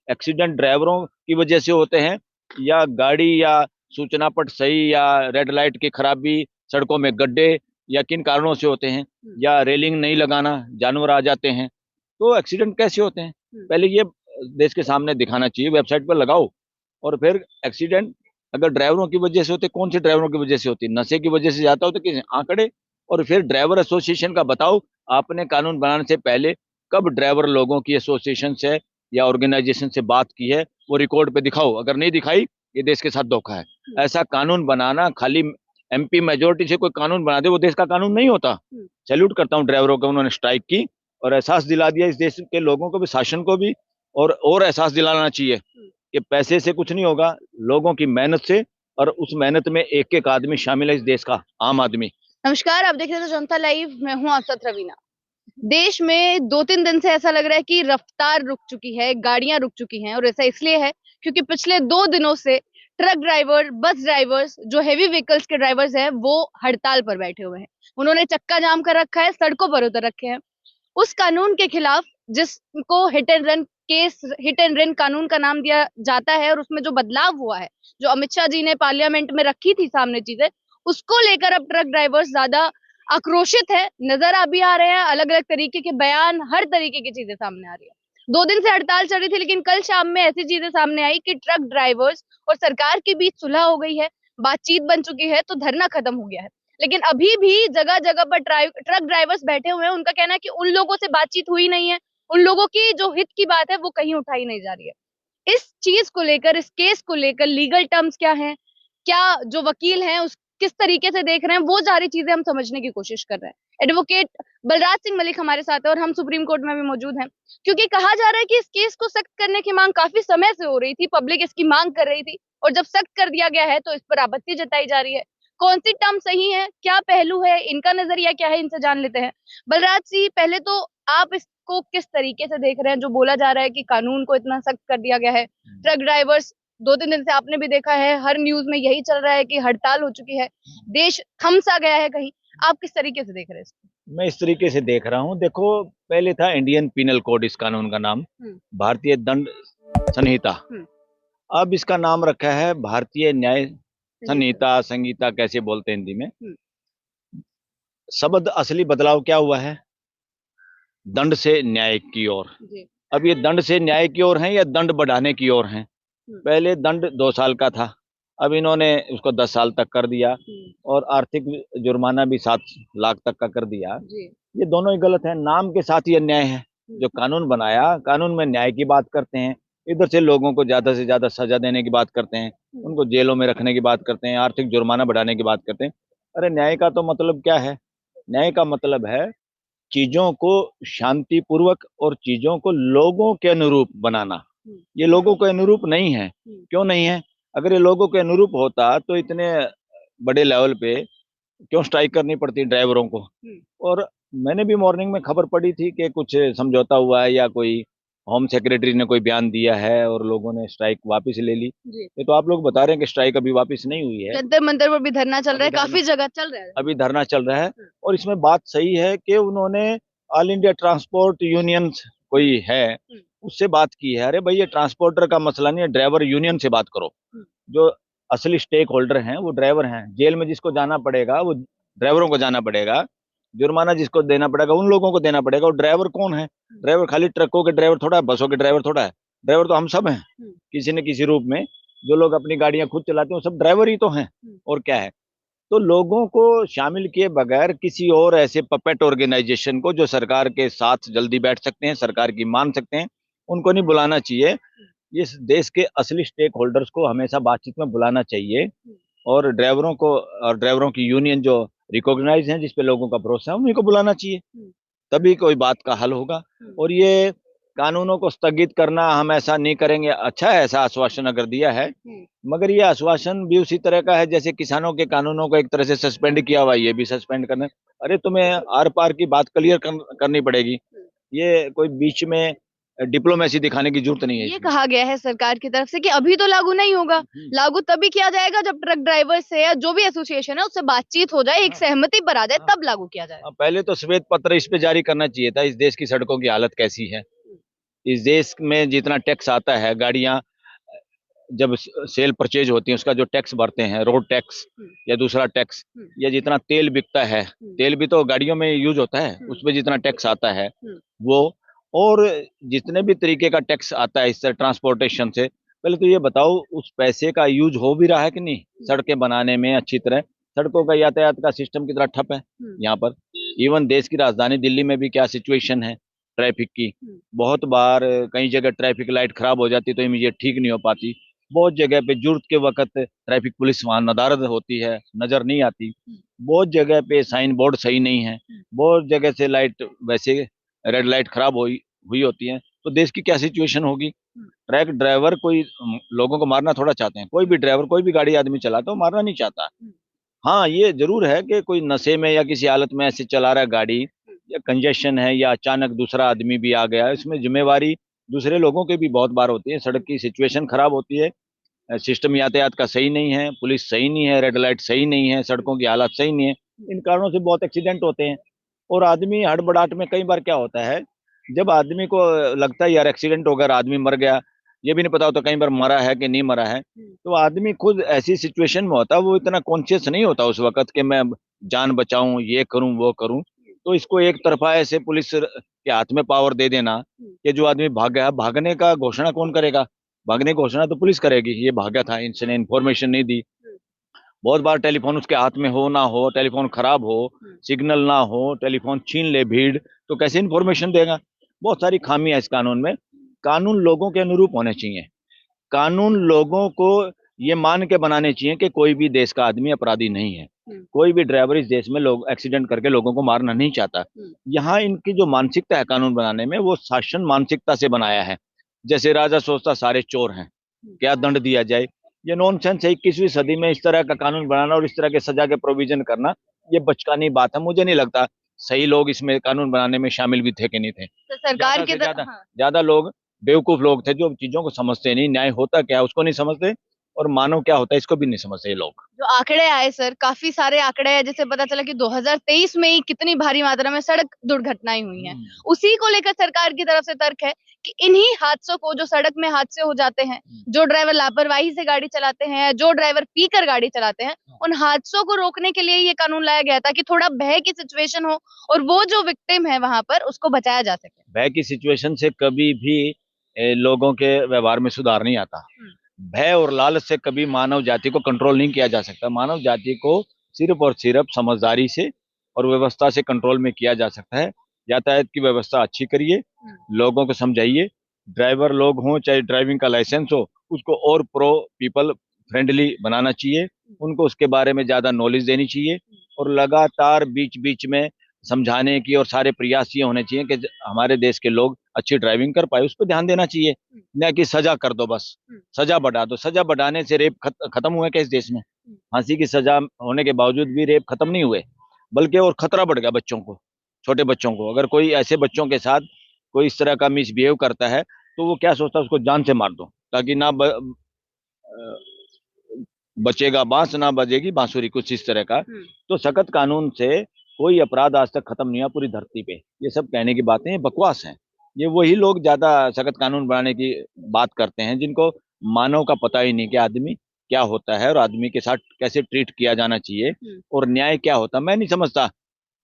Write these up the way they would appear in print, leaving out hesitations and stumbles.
Accident ड्राइवरों की वजह से होते हैं, या गाड़ी या सूचना पट सही, या रेड लाइट की खराबी, सड़कों में गड्ढे, या किन कारणों से होते हैं, या रेलिंग नहीं लगाना, जानवर आ जाते हैं, तो एक्सीडेंट कैसे होते हैं? पहले ये देश के सामने दिखाना चाहिए, वेबसाइट पर लगाओ। और फिर एक्सीडेंट अगर ड्राइवरों की वजह से होते, कौन से ड्राइवरों की वजह से होती, नशे की वजह से जाता हो तो किसी आंकड़े। और फिर ड्राइवर एसोसिएशन का बताओ, आपने कानून बनाने से पहले कब ड्राइवर लोगों की एसोसिएशन से या ऑर्गेनाइजेशन से बात की है, वो रिकॉर्ड पे दिखाओ। अगर नहीं दिखाई, ये देश के साथ धोखा है। ऐसा कानून बनाना, खाली एमपी मेजोरिटी से कोई कानून बना दे, वो देश का कानून नहीं होता। सैल्यूट करता हूँ ड्राइवरों को, उन्होंने स्ट्राइक की और एहसास दिला दिया इस देश के लोगों को भी, शासन को भी। और एहसास दिलाना चाहिए कि पैसे से कुछ नहीं होगा, लोगों की मेहनत से, और उस मेहनत में एक एक आदमी शामिल है, इस देश का आम आदमी। नमस्कार, आप देख रहे हैं जनता लाइव। मैं हूं आसत रवीना। देश में 2-3 दिन से ऐसा लग रहा है कि रफ्तार रुक चुकी है, गाड़ियां रुक चुकी हैं। और ऐसा इसलिए है क्योंकि पिछले 2 दिनों से ट्रक ड्राइवर, बस ड्राइवर्स, जो हेवी व्हीकल्स के ड्राइवर्स हैं, वो हड़ताल पर बैठे हुए हैं। उन्होंने चक्का जाम कर रखा है, सड़कों पर उतर रखे हैं उस कानून के खिलाफ जिसको हिट एंड रन कानून का नाम दिया जाता है। और उसमें जो बदलाव हुआ है, जो अमित शाह जी ने पार्लियामेंट में रखी थी सामने चीजें, उसको लेकर अब ट्रक ड्राइवर्स ज्यादा आक्रोशित है, नजर आ भी आ रहे हैं। अलग अलग तरीके के बयान, हर तरीके की चीजें सामने आ रही है। 2 दिन से हड़ताल चल रही थी, लेकिन कल शाम में ऐसी चीजें सामने आई कि ट्रक ड्राइवर्स और सरकार के बीच सुलह हो गई है, बातचीत बन चुकी है, तो धरना खत्म हो गया है। लेकिन अभी भी जगह जगह पर ट्रक ड्राइवर्स बैठे हुए हैं। उनका कहना है कि उन लोगों से बातचीत हुई नहीं है, उन लोगों की जो हित की बात है वो कहीं उठाई नहीं जा रही है। इस चीज को लेकर, इस केस को लेकर लीगल टर्म्स क्या हैं, क्या जो वकील हैं उस किस तरीके से देख रहे हैं, वो सारी चीजें हम समझने की कोशिश कर रहे हैं। एडवोकेट बलराज सिंह मलिक हमारे साथ है और हम सुप्रीम कोर्ट में भी मौजूद हैं, क्योंकि कहा जा रहा है कि इस केस को सख्त करने की मांग काफी समय से हो रही थी, पब्लिक इसकी मांग कर रही थी, और जब सख्त कर दिया गया है तो इस पर आपत्ति जताई जा रही है। कौन सी टर्म सही है, क्या पहलू है, इनका नजरिया क्या है, इनसे जान लेते हैं। बलराज जी, पहले तो आप इसको किस तरीके से देख रहे हैं, जो बोला जा रहा है कि कानून को इतना सख्त कर दिया गया है। ट्रक ड्राइवर्स 2-3 दिन से आपने भी देखा है, हर न्यूज में यही चल रहा है कि हड़ताल हो चुकी है, देश थम सा गया है कहीं। आप किस तरीके से देख रहे हैं इसको? मैं इस तरीके से देख रहा हूँ, देखो, पहले था इंडियन पिनल कोड, इस कानून का नाम भारतीय दंड संहिता। अब इसका नाम रखा है भारतीय न्याय संहिता, संहिता कैसे बोलते हैं हिंदी में। शब्द असली बदलाव क्या हुआ है, दंड से न्याय की ओर। अब ये दंड से न्याय की ओर है या दंड बढ़ाने की ओर है? पहले दंड 2 साल का था, अब इन्होंने उसको 10 साल तक कर दिया, और आर्थिक जुर्माना भी 7 लाख तक का कर दिया। ये दोनों ही गलत है, नाम के साथ ही अन्याय है। जो कानून बनाया, कानून में न्याय की बात करते हैं, इधर से लोगों को ज्यादा से ज्यादा सजा देने की बात करते हैं, उनको जेलों में रखने की बात करते हैं, आर्थिक जुर्माना बढ़ाने की बात करते हैं। अरे न्याय का तो मतलब क्या है? न्याय का मतलब है चीजों को शांतिपूर्वक और चीजों को लोगों के अनुरूप बनाना। ये लोगों के अनुरूप नहीं है। क्यों नहीं है? अगर ये लोगों के अनुरूप होता तो इतने बड़े लेवल पे क्यों स्ट्राइक करनी पड़ती ड्राइवरों को? और मैंने भी मॉर्निंग में खबर पड़ी थी कि कुछ समझौता हुआ है, या कोई होम सेक्रेटरी ने कोई बयान दिया है और लोगों ने स्ट्राइक वापस ले ली। ये तो आप लोग बता रहे हैं कि स्ट्राइक अभी वापस नहीं हुई है, जंतर मंतर पर भी धरना चल रहा है, काफी जगह चल रहा है, अभी धरना चल रहा है। और इसमें बात सही है कि उन्होंने ऑल इंडिया ट्रांसपोर्ट यूनियन कोई है उससे बात की है। अरे भाई, ये ट्रांसपोर्टर का मसला नहीं है, ड्राइवर यूनियन से बात करो। जो असली स्टेक होल्डर हैं वो ड्राइवर हैं। जेल में जिसको जाना पड़ेगा वो ड्राइवरों को जाना पड़ेगा, जुर्माना जिसको देना पड़ेगा उन लोगों को देना पड़ेगा। और ड्राइवर कौन है? ड्राइवर खाली ट्रकों के ड्राइवर थोड़ा है, बसों के ड्राइवर थोड़ा है। ड्राइवर तो हम सब हैं, किसी न किसी रूप में। जो लोग अपनी गाड़ियां खुद चलाते हैं वो सब ड्राइवर ही तो हैं, और क्या है? तो लोगों को शामिल किए बगैर किसी और ऐसे पपेट ऑर्गेनाइजेशन को, जो सरकार के साथ जल्दी बैठ सकते हैं, सरकार की मान सकते हैं, उनको नहीं बुलाना चाहिए। इस देश के असली स्टेक होल्डर्स को हमेशा बातचीत में बुलाना चाहिए, और ड्राइवरों को और ड्राइवरों की यूनियन जो रिकॉग्नाइज है, जिसपे लोगों का भरोसा है, उन्हीं को बुलाना चाहिए, तभी कोई बात का हल होगा। और ये कानूनों को स्थगित करना, हम ऐसा नहीं करेंगे, अच्छा है ऐसा आश्वासन अगर दिया है, मगर ये आश्वासन भी उसी तरह का है जैसे किसानों के कानूनों को एक तरह से सस्पेंड किया हुआ है, ये भी सस्पेंड करना। अरे तुम्हें आर पार की बात क्लियर करनी पड़ेगी, ये कोई बीच में डिप्लोमेसी दिखाने की जरूरत नहीं है। ये कहा गया है सरकार की तरफ से कि अभी तो लागू नहीं होगा, लागू तभी किया जाएगा जब ट्रक ड्राइवर से या जो भी एसोसिएशन है उससे बातचीत हो जाए, एक सहमति पर आ जाए, तब लागू किया जाए। पहले तो श्वेत पत्र इस पे जारी करना चाहिए था, इस देश की सड़कों की हालत कैसी है, इस देश में जितना टैक्स आता है, गाड़ियां जब सेल परचेज होती है उसका जो टैक्स भरते हैं, रोड टैक्स या दूसरा टैक्स, या जितना तेल बिकता है, तेल भी तो गाड़ियों में यूज होता है, उसमें जितना टैक्स आता है वो, और जितने भी तरीके का टैक्स आता है इससे ट्रांसपोर्टेशन से, पहले तो ये बताओ उस पैसे का यूज हो भी रहा है कि नहीं सड़कें बनाने में अच्छी तरह? सड़कों का यातायात का सिस्टम कितना ठप है यहाँ पर। इवन देश की राजधानी दिल्ली में भी क्या सिचुएशन है ट्रैफिक की। बहुत बार कई जगह ट्रैफिक लाइट खराब हो जाती तो इमीडिएट ठीक नहीं हो पाती। बहुत जगह पे जरूरत के वक्त ट्रैफिक पुलिस वहां नदारद होती है, नजर नहीं आती। बहुत जगह पे साइन बोर्ड सही नहीं है। बहुत जगह से लाइट वैसे रेड लाइट खराब हुई हुई होती है। तो देश की क्या सिचुएशन होगी। ट्रक ड्राइवर कोई लोगों को मारना थोड़ा चाहते हैं, कोई भी ड्राइवर कोई भी गाड़ी आदमी चलाता है मारना नहीं चाहता। हाँ ये जरूर है कि कोई नशे में या किसी हालत में ऐसे चला रहा है गाड़ी, या कंजेशन है, या अचानक दूसरा आदमी भी आ गया, इसमें जिम्मेवारी दूसरे लोगों की भी बहुत बार होती है। सड़क की सिचुएशन खराब होती है, सिस्टम यातायात का सही नहीं है, पुलिस सही नहीं है, रेड लाइट सही नहीं है, सड़कों की हालत सही नहीं है। इन कारणों से बहुत एक्सीडेंट होते हैं। और आदमी हड़बड़ाहट में कई बार क्या होता है, जब आदमी को लगता है यार एक्सीडेंट हो गया, आदमी मर गया, ये भी नहीं पता होता कई बार मरा है कि नहीं मरा है, तो आदमी खुद ऐसी सिचुएशन में होता है, वो इतना कॉन्शियस नहीं होता उस वक्त कि मैं जान बचाऊं, ये करूं वो करूं। तो इसको एक तरफा ऐसे पुलिस के हाथ में पावर दे देना कि जो आदमी भाग गया, भागने का घोषणा कौन करेगा? भागने की घोषणा तो पुलिस करेगी, ये भागा था, इसने इन्फॉर्मेशन नहीं दी। बहुत बार टेलीफोन उसके हाथ में हो ना हो, टेलीफोन खराब हो, सिग्नल ना हो, टेलीफोन छीन ले भीड़, तो कैसे इन्फॉर्मेशन देगा? बहुत सारी खामी है इस कानून में। कानून लोगों के अनुरूप होने चाहिए। कानून लोगों को ये मान के बनाने चाहिए कि कोई भी देश का आदमी अपराधी नहीं है। कोई भी ड्राइवर इस देश में लोग एक्सीडेंट करके लोगों को मारना नहीं चाहता। यहाँ इनकी जो मानसिकता है कानून बनाने में, वो शासन मानसिकता से बनाया है। जैसे राजा सोचता सारे चोर हैं, क्या दंड दिया जाए। ये नॉनसेंस है। 21वीं सदी में इस तरह का कानून बनाना और इस तरह के सजा के प्रोविजन करना, ये बचकानी बात है। मुझे नहीं लगता सही लोग इसमें कानून बनाने में शामिल भी थे कि नहीं थे। तो सरकार के ज्यादा लोग बेवकूफ लोग थे जो चीजों को समझते नहीं, न्याय होता क्या है उसको नहीं समझते, और मानव क्या होता है इसको भी नहीं समझते ये लोग। जो आंकड़े आए सर, काफी सारे आंकड़े हैं, जैसे पता चला कि 2023 में ही कितनी भारी मात्रा में सड़क दुर्घटनाएं हुई हैं। उसी को लेकर सरकार की तरफ से तर्क है कि इन्हीं हादसों को, जो सड़क में हादसे हो जाते हैं, जो ड्राइवर लापरवाही से गाड़ी चलाते हैं, जो ड्राइवर पीकर गाड़ी चलाते हैं, उन हादसों को रोकने के लिए ये कानून लाया गया था कि थोड़ा भय की सिचुएशन हो और वो जो विक्टिम है वहां पर उसको बचाया जा सके। भय की सिचुएशन से कभी भी लोगों के व्यवहार में सुधार नहीं आता। भय और लालच से कभी मानव जाति को कंट्रोल नहीं किया जा सकता। मानव जाति को सिर्फ और सिर्फ समझदारी से और व्यवस्था से कंट्रोल में किया जा सकता है। यातायात की व्यवस्था अच्छी करिए, लोगों को समझाइए। ड्राइवर लोग हों चाहे ड्राइविंग का लाइसेंस हो, उसको और प्रो पीपल फ्रेंडली बनाना चाहिए। उनको उसके बारे में ज्यादा नॉलेज देनी चाहिए, और लगातार बीच बीच में समझाने की और सारे प्रयास ये होने चाहिए कि हमारे देश के लोग अच्छी ड्राइविंग कर पाए। उस पर ध्यान देना चाहिए, न कि सजा कर दो बस। सजा बढ़ा दो। सजा बढ़ाने से रेप खत्म हुए क्या इस देश में? फांसी की सजा होने के बावजूद भी रेप खत्म नहीं हुए, बल्कि और खतरा बढ़ गया बच्चों को, छोटे बच्चों को। अगर कोई ऐसे बच्चों के साथ कोई इस तरह का मिसबिहेव करता है तो वो क्या सोचता है, उसको जान से मार दो ताकि ना बचेगा बांस ना बजेगी बांसुरी, कुछ इस तरह का। तो सख्त कानून से कोई अपराध आज तक खत्म नहीं हुआ पूरी धरती पे। ये सब कहने की बातें ये बकवास हैं। ये वही लोग ज्यादा सख्त कानून बनाने की बात करते हैं जिनको मानव का पता ही नहीं कि आदमी क्या होता है और आदमी के साथ कैसे ट्रीट किया जाना चाहिए और न्याय क्या होता है। मैं नहीं समझता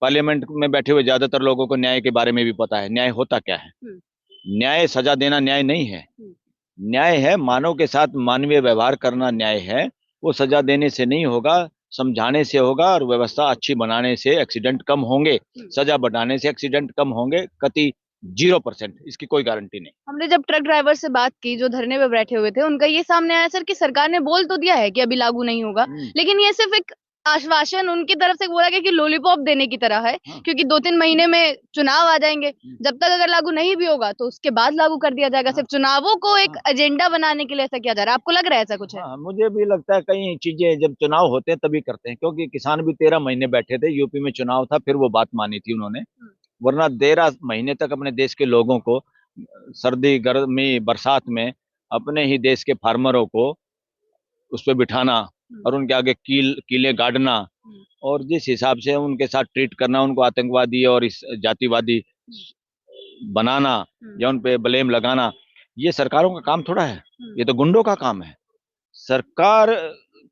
पार्लियामेंट में बैठे हुए ज्यादातर लोगों को न्याय के बारे में भी पता है। न्याय होता क्या है? न्याय सजा देना न्याय नहीं है। न्याय है मानव के साथ मानवीय व्यवहार करना न्याय है। वो सजा देने से नहीं होगा, समझाने से होगा, और व्यवस्था अच्छी बनाने से एक्सीडेंट कम होंगे। सजा बढ़ाने से एक्सीडेंट कम होंगे कति 0%, इसकी कोई गारंटी नहीं। हमने जब ट्रक ड्राइवर से बात की जो धरने पे बैठे हुए थे, उनका ये सामने आया सर कि सरकार ने बोल तो दिया है कि अभी लागू नहीं होगा, लेकिन ये सिर्फ एक आश्वासन उनकी तरफ से बोला गया कि लॉलीपॉप देने की तरह है, क्योंकि 2-3 महीने में चुनाव आ जाएंगे। जब तक अगर लागू नहीं भी होगा तो उसके बाद लागू कर दिया जाएगा। सिर्फ चुनावों को एक एजेंडा बनाने के लिए ऐसा किया जा रहा है। आपको लग रहा है ऐसा कुछ है? मुझे भी लगता है कई चीजें जब चुनाव होते हैं तभी करते हैं, क्योंकि किसान भी 13 महीने बैठे थे, यूपी में चुनाव था, फिर वो बात मानी थी उन्होंने। वरना 13 महीने तक अपने देश के लोगों को सर्दी गर्मी बरसात में अपने ही देश के फार्मरों को उस पर बिठाना और उनके आगे कीले गाड़ना और जिस हिसाब से उनके साथ ट्रीट करना, उनको आतंकवादी और इस जातिवादी बनाना या उन पे ब्लेम लगाना, ये सरकारों का काम थोड़ा है, ये तो गुंडों का काम है। सरकार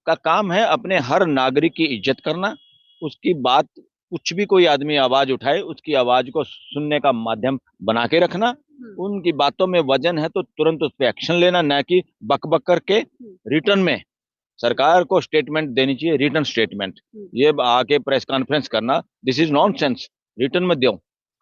का काम है अपने हर नागरिक की इज्जत करना, उसकी बात, कुछ भी कोई आदमी आवाज उठाए उसकी आवाज को सुनने का माध्यम बना के रखना, उनकी बातों में वजन है तो तुरंत उस पर एक्शन लेना, ना कि बक बक करके। रिटर्न में सरकार को स्टेटमेंट देनी चाहिए, रिटर्न स्टेटमेंट। ये आके प्रेस कॉन्फ्रेंस करना, दिस इज नॉनसेंस। रिटर्न में दो,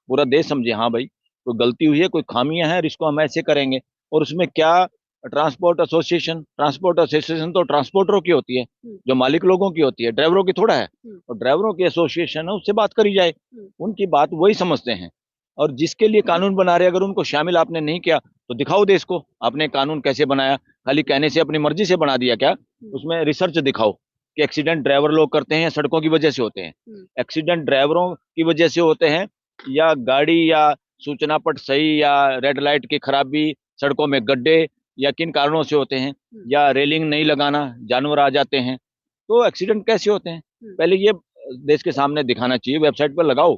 पूरा देश समझे हाँ भाई कोई गलती हुई है, कोई खामियां हैं और इसको हम ऐसे करेंगे। और उसमें क्या, ट्रांसपोर्ट एसोसिएशन तो ट्रांसपोर्टरों की होती है, जो मालिक लोगों की होती है, ड्राइवरों की थोड़ा है। और ड्राइवरों की एसोसिएशन है, उससे बात करी जाए, उनकी बात वही समझते हैं। और जिसके लिए कानून बना रहे, अगर उनको शामिल आपने नहीं किया तो दिखाओ देश को आपने कानून कैसे बनाया। खाली कहने से अपनी मर्जी से बना दिया क्या? उसमें रिसर्च दिखाओ कि एक्सीडेंट ड्राइवर लोग करते हैं या सड़कों की वजह से होते हैं। एक्सीडेंट ड्राइवरों की वजह से होते हैं या गाड़ी या सूचना पट सही या रेड लाइट की खराबी, सड़कों में गड्ढे, या किन कारणों से होते हैं, या रेलिंग नहीं लगाना, जानवर आ जाते हैं, तो एक्सीडेंट कैसे होते हैं? पहले ये देश के सामने दिखाना चाहिए, वेबसाइट पर लगाओ।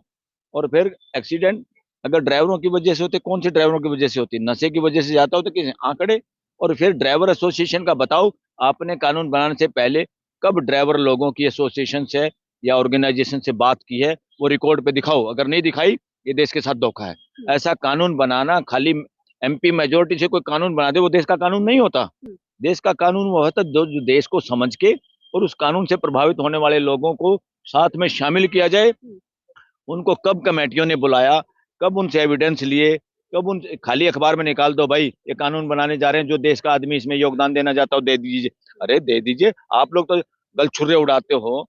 और फिर एक्सीडेंट अगर ड्राइवरों की वजह से होते, कौन से ड्राइवरों की वजह से होती, नशे की वजह से जाता हो तो किसी आंकड़े। और फिर ड्राइवर एसोसिएशन का बताओ, आपने कानून बनाने से पहले कब ड्राइवर लोगों की एसोसिएशन से या ऑर्गेनाइजेशन से बात की है, वो रिकॉर्ड पे दिखाओ। अगर नहीं दिखाई, ये देश के साथ धोखा है। ऐसा कानून बनाना, खाली एमपी मेजोरिटी से कोई कानून बना दे, वो देश का कानून नहीं होता। देश का कानून वो होता है जो देश को समझ के और उस कानून से प्रभावित होने वाले लोगों को साथ में शामिल किया जाए। उनको कब कमेटियों ने बुलाया, कब उनसे एविडेंस लिए, कब उन खाली अखबार में निकाल दो भाई ये कानून बनाने जा रहे हैं, जो देश का आदमी इसमें योगदान देना चाहता हो दे दीजिए। अरे दे दीजिए, आप लोग तो गलछुर्रे उड़ाते हो,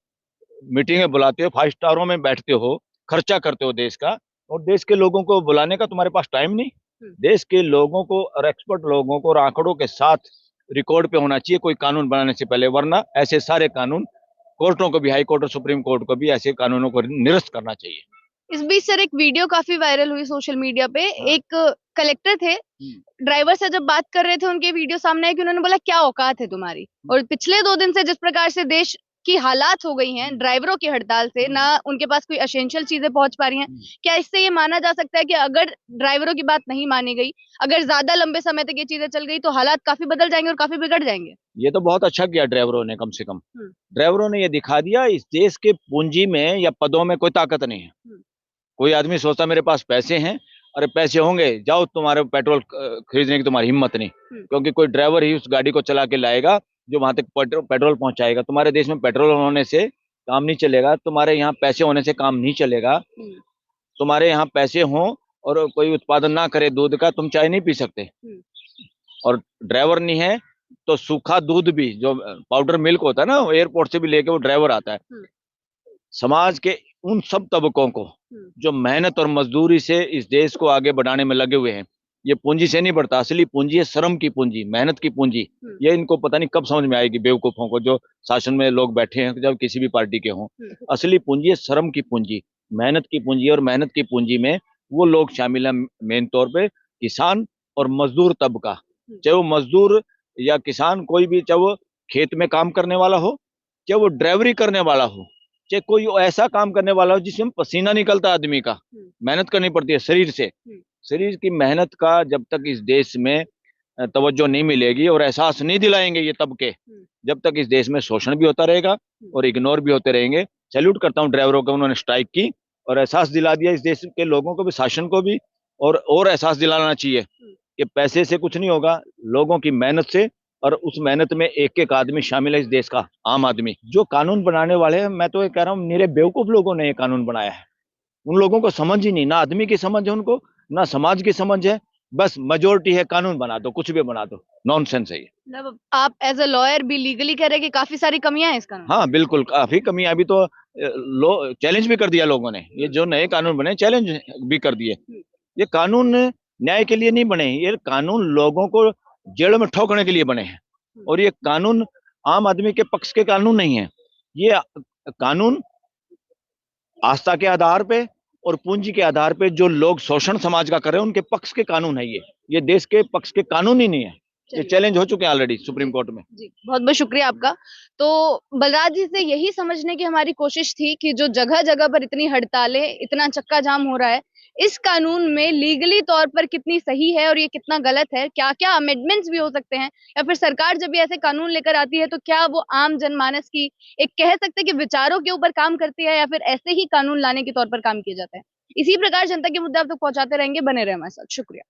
मीटिंगें बुलाते हो, 5 स्टारों में बैठते हो, खर्चा करते हो देश का, और देश के लोगों को बुलाने का तुम्हारे पास टाइम नहीं। देश के लोगों को और एक्सपर्ट लोगों को और आंकड़ों के साथ रिकॉर्ड पे होना चाहिए कोई कानून बनाने से पहले, वरना ऐसे सारे कानून कोर्टों को भी, हाई कोर्ट और सुप्रीम कोर्ट को भी ऐसे कानूनों को निरस्त करना चाहिए। इस बीच सर एक वीडियो काफी वायरल हुई सोशल मीडिया पे। एक कलेक्टर थे, ड्राइवर से जब बात कर रहे थे, उनके वीडियो सामने आया कि उन्होंने बोला क्या औकात है तुम्हारी। और पिछले 2 दिन से जिस प्रकार से देश की हालात हो गई हैं ड्राइवरों की हड़ताल से, ना उनके पास कोई एसेंशियल चीजें पहुंच पा रही हैं, क्या इससे ये माना जा सकता है कि अगर ड्राइवरों की बात नहीं मानी गई, अगर ज्यादा लंबे समय तक ये चीजें चल गई, तो हालात काफी बदल जाएंगे और काफी बिगड़ जाएंगे? ये तो बहुत अच्छा किया ड्राइवरों ने, कम से कम ड्राइवरों ने ये दिखा दिया इस देश के पूंजी में या पदों में कोई ताकत नहीं है। कोई आदमी सोचता मेरे पास पैसे हैं, अरे पैसे होंगे जाओ, तुम्हारे पेट्रोल खरीदने की तुम्हारी हिम्मत नहीं, क्योंकि कोई ड्राइवर ही उस गाड़ी को चला के लाएगा जो वहां तक पेट्रोल पहुंचाएगा। तुम्हारे देश में पेट्रोल होने से काम नहीं चलेगा, तुम्हारे यहाँ पैसे होने से काम नहीं चलेगा। तुम्हारे यहाँ पैसे हों और कोई उत्पादन ना करे दूध का, तुम चाय नहीं पी सकते। और ड्राइवर नहीं है तो सूखा दूध भी, जो पाउडर मिल्क होता है ना, एयरपोर्ट से भी लेके वो ड्राइवर आता है। समाज के उन सब तबकों को जो मेहनत और मजदूरी से इस देश को आगे बढ़ाने में लगे हुए हैं, ये पूंजी से नहीं बढ़ता। असली पूंजी है श्रम की पूंजी, मेहनत की पूंजी। ये इनको पता नहीं कब समझ में आएगी बेवकूफों को, जो शासन में लोग बैठे हैं, जब किसी भी पार्टी के हों। असली पूंजी है श्रम की पूंजी, मेहनत की पूंजी। और मेहनत की पूंजी में वो लोग शामिल हैं मेन तौर पे, किसान और मजदूर तबका। चाहे वो मजदूर या किसान कोई भी, चाहे वो खेत में काम करने वाला हो, चाहे वो ड्राइवरी करने वाला हो, चाहे कोई ऐसा काम करने वाला हो जिसमें पसीना निकलता आदमी का, मेहनत करनी पड़ती है शरीर से। शरीर की मेहनत का जब तक इस देश में तवज्जो नहीं मिलेगी और एहसास नहीं दिलाएंगे ये तबके, जब तक इस देश में शोषण भी होता रहेगा और इग्नोर भी होते रहेंगे। सैल्यूट करता हूँ ड्राइवरों को, उन्होंने स्ट्राइक की और एहसास दिला दिया इस देश के लोगों को भी, शासन को भी। और एहसास दिलाना चाहिए कि पैसे से कुछ नहीं होगा, लोगों की मेहनत से। और उस मेहनत में एक एक आदमी शामिल है, इस देश का आम आदमी। जो कानून बनाने वाले हैं, मैं तो ये कह रहा हूँ निरे बेवकूफ लोगों ने ये कानून बनाया है। उन लोगों को समझ ही नहीं, ना आदमी की समझ है उनको, ना समाज की समझ है। बस मेजोरिटी है, कानून बना दो, कुछ भी बना दो, नॉनसेंस है ये। मतलब आप एज अ लॉयर भी लीगली कह रहे हैं कि काफी सारी कमियां हैं इस कानून? हाँ बिल्कुल, काफी कमी। अभी तो चैलेंज भी कर दिया लोगों ने, ये जो नए कानून बने चैलेंज भी कर दिए। ये कानून न्याय के लिए नहीं बने, ये कानून लोगों को जेल में ठोकने के लिए बने हैं। और ये कानून आम आदमी के पक्ष के कानून नहीं है। ये कानून आस्था के आधार पे और पूंजी के आधार पे जो लोग शोषण समाज का कर रहे हैं, उनके पक्ष के कानून है ये देश के पक्ष के कानून ही नहीं है। ये चैलेंज हो चुके हैं ऑलरेडी सुप्रीम कोर्ट में। जी, बहुत बहुत शुक्रिया आपका। तो बलराज जी से यही समझने की हमारी कोशिश थी कि जो जगह जगह पर इतनी हड़तालें, इतना चक्का जाम हो रहा है, इस कानून में लीगली तौर पर कितनी सही है और ये कितना गलत है, क्या-क्या अमेंडमेंट्स भी हो सकते हैं, या फिर सरकार जब भी ऐसे कानून लेकर आती है तो क्या वो आम जनमानस की एक कह सकते हैं कि विचारों के ऊपर काम करती है या फिर ऐसे ही कानून लाने के तौर पर काम किए जाते हैं। इसी प्रकार जनता के मुद्दे आप तक पहुंचाते रहेंगे, बने रहे हमारे साथ। शुक्रिया।